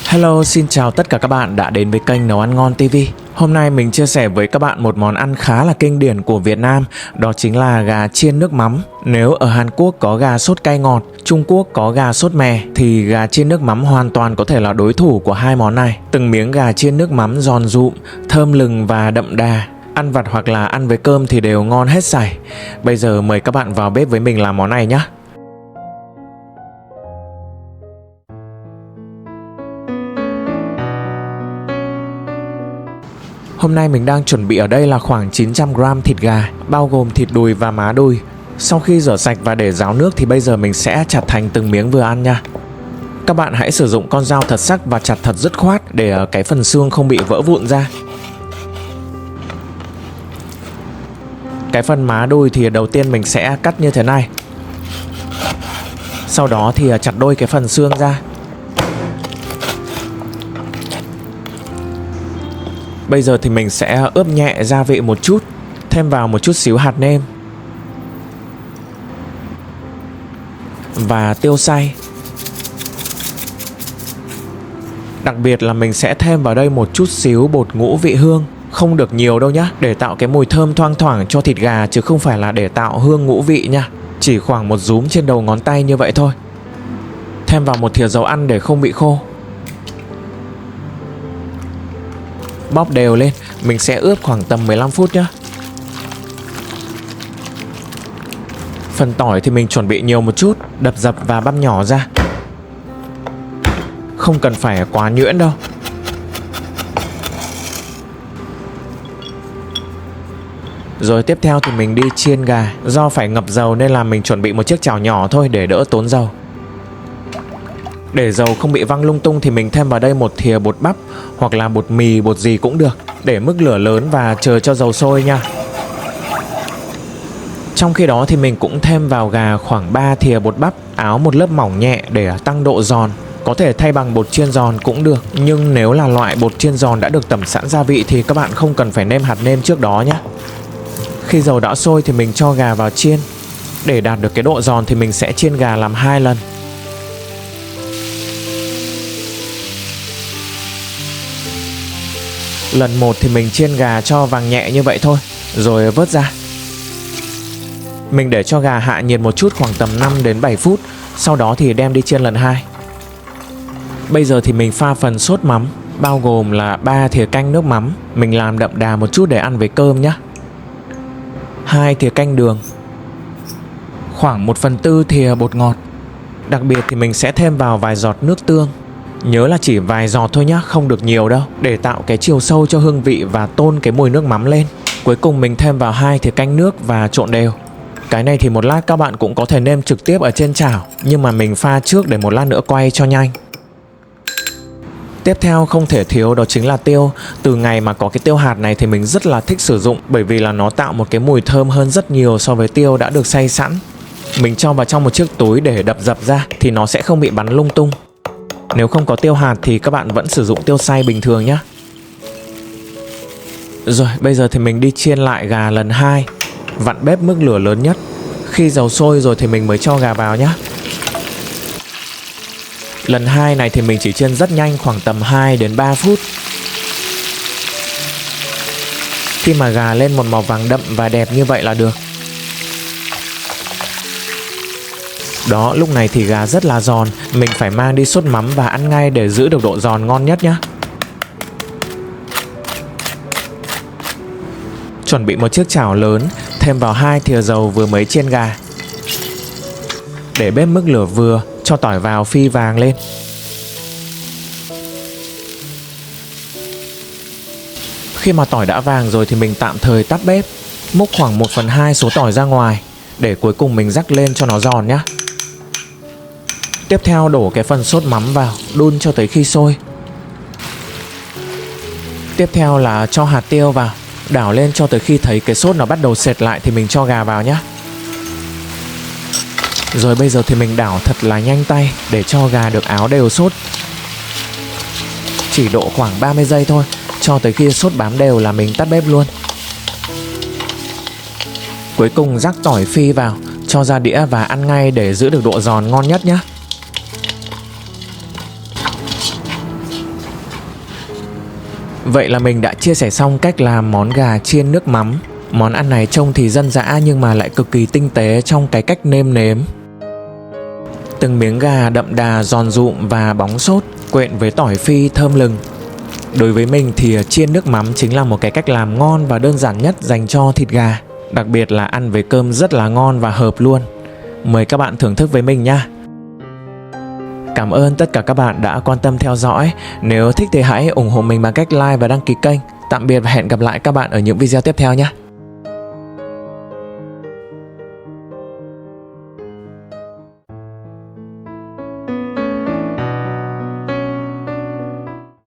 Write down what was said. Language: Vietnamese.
Hello, xin chào tất cả các bạn đã đến với kênh Nấu Ăn Ngon TV. Hôm nay mình chia sẻ với các bạn một món ăn khá là kinh điển của Việt Nam, đó chính là gà chiên nước mắm. Nếu ở Hàn Quốc có gà sốt cay ngọt, Trung Quốc có gà sốt mè, thì gà chiên nước mắm hoàn toàn có thể là đối thủ của hai món này. Từng miếng gà chiên nước mắm giòn rụm, thơm lừng và đậm đà. Ăn vặt hoặc là ăn với cơm thì đều ngon hết sảy. Bây giờ mời các bạn vào bếp với mình làm món này nhé. Hôm nay mình đang chuẩn bị ở đây là khoảng 900g thịt gà, bao gồm thịt đùi và má đùi. Sau khi rửa sạch và để ráo nước thì bây giờ mình sẽ chặt thành từng miếng vừa ăn nha. Các bạn hãy sử dụng con dao thật sắc và chặt thật dứt khoát để cái phần xương không bị vỡ vụn ra. Cái phần má đùi thì đầu tiên mình sẽ cắt như thế này. Sau đó thì chặt đôi cái phần xương ra. Bây giờ thì mình sẽ ướp nhẹ gia vị một chút, thêm vào một chút xíu hạt nêm và tiêu xay. Đặc biệt là mình sẽ thêm vào đây một chút xíu bột ngũ vị hương, không được nhiều đâu nhá, để tạo cái mùi thơm thoang thoảng cho thịt gà chứ không phải là để tạo hương ngũ vị nha. Chỉ khoảng một dúm trên đầu ngón tay như vậy thôi. Thêm vào một thìa dầu ăn để không bị khô. Bóp đều lên, mình sẽ ướp khoảng tầm 15 phút nhé. Phần tỏi thì mình chuẩn bị nhiều một chút, đập dập và băm nhỏ ra. Không cần phải quá nhuyễn đâu. Rồi tiếp theo thì mình đi chiên gà. Do phải ngập dầu nên là mình chuẩn bị một chiếc chảo nhỏ thôi để đỡ tốn dầu. Để dầu không bị văng lung tung thì mình thêm vào đây một thìa bột bắp hoặc là bột mì, bột gì cũng được. Để mức lửa lớn và chờ cho dầu sôi nha. Trong khi đó thì mình cũng thêm vào gà khoảng 3 thìa bột bắp, áo một lớp mỏng nhẹ để tăng độ giòn. Có thể thay bằng bột chiên giòn cũng được, nhưng nếu là loại bột chiên giòn đã được tẩm sẵn gia vị thì các bạn không cần phải nêm hạt nêm trước đó nhé. Khi dầu đã sôi thì mình cho gà vào chiên. Để đạt được cái độ giòn thì mình sẽ chiên gà làm 2 lần. Lần 1 thì mình chiên gà cho vàng nhẹ như vậy thôi, rồi vớt ra. Mình để cho gà hạ nhiệt một chút khoảng tầm 5 đến 7 phút, sau đó thì đem đi chiên lần 2. Bây giờ thì mình pha phần sốt mắm, bao gồm là 3 thìa canh nước mắm. Mình làm đậm đà một chút để ăn với cơm nhé. 2 thìa canh đường, khoảng 1/4 thìa bột ngọt. Đặc biệt thì mình sẽ thêm vào vài giọt nước tương. Nhớ là chỉ vài giọt thôi nhá, không được nhiều đâu, để tạo cái chiều sâu cho hương vị và tôn cái mùi nước mắm lên. Cuối cùng mình thêm vào 2 thìa canh nước và trộn đều. Cái này thì một lát các bạn cũng có thể nêm trực tiếp ở trên chảo, nhưng mà mình pha trước để một lát nữa quay cho nhanh. Tiếp theo không thể thiếu đó chính là tiêu. Từ ngày mà có cái tiêu hạt này thì mình rất là thích sử dụng, bởi vì là nó tạo một cái mùi thơm hơn rất nhiều so với tiêu đã được xay sẵn. Mình cho vào trong một chiếc túi để đập dập ra thì nó sẽ không bị bắn lung tung. Nếu không có tiêu hạt thì các bạn vẫn sử dụng tiêu xay bình thường nhé. Rồi bây giờ thì mình đi chiên lại gà lần 2. Vặn bếp mức lửa lớn nhất. Khi dầu sôi rồi thì mình mới cho gà vào nhé. Lần 2 này thì mình chỉ chiên rất nhanh, khoảng tầm 2 đến 3 phút. Khi mà gà lên một màu vàng đậm và đẹp như vậy là được. Đó, lúc này thì gà rất là giòn. Mình phải mang đi sốt mắm và ăn ngay để giữ được độ giòn ngon nhất nhé. Chuẩn bị một chiếc chảo lớn, thêm vào 2 thìa dầu vừa mới chiên gà. Để bếp mức lửa vừa, cho tỏi vào phi vàng lên. Khi mà tỏi đã vàng rồi thì mình tạm thời tắt bếp. Múc khoảng 1/2 số tỏi ra ngoài, để cuối cùng mình rắc lên cho nó giòn nhé. Tiếp theo đổ cái phần sốt mắm vào, đun cho tới khi sôi. Tiếp theo là cho hạt tiêu vào, đảo lên cho tới khi thấy cái sốt nó bắt đầu sệt lại thì mình cho gà vào nhé. Rồi bây giờ thì mình đảo thật là nhanh tay để cho gà được áo đều sốt. Chỉ độ khoảng 30 giây thôi, cho tới khi sốt bám đều là mình tắt bếp luôn. Cuối cùng rắc tỏi phi vào, cho ra đĩa và ăn ngay để giữ được độ giòn ngon nhất nhé. Vậy là mình đã chia sẻ xong cách làm món gà chiên nước mắm. Món ăn này trông thì dân dã nhưng mà lại cực kỳ tinh tế trong cái cách nêm nếm. Từng miếng gà đậm đà, giòn rụm và bóng sốt, quện với tỏi phi thơm lừng. Đối với mình thì chiên nước mắm chính là một cái cách làm ngon và đơn giản nhất dành cho thịt gà. Đặc biệt là ăn với cơm rất là ngon và hợp luôn. Mời các bạn thưởng thức với mình nha. Cảm ơn tất cả các bạn đã quan tâm theo dõi. Nếu thích thì hãy ủng hộ mình bằng cách like và đăng ký kênh. Tạm biệt và hẹn gặp lại các bạn ở những video tiếp theo nhé.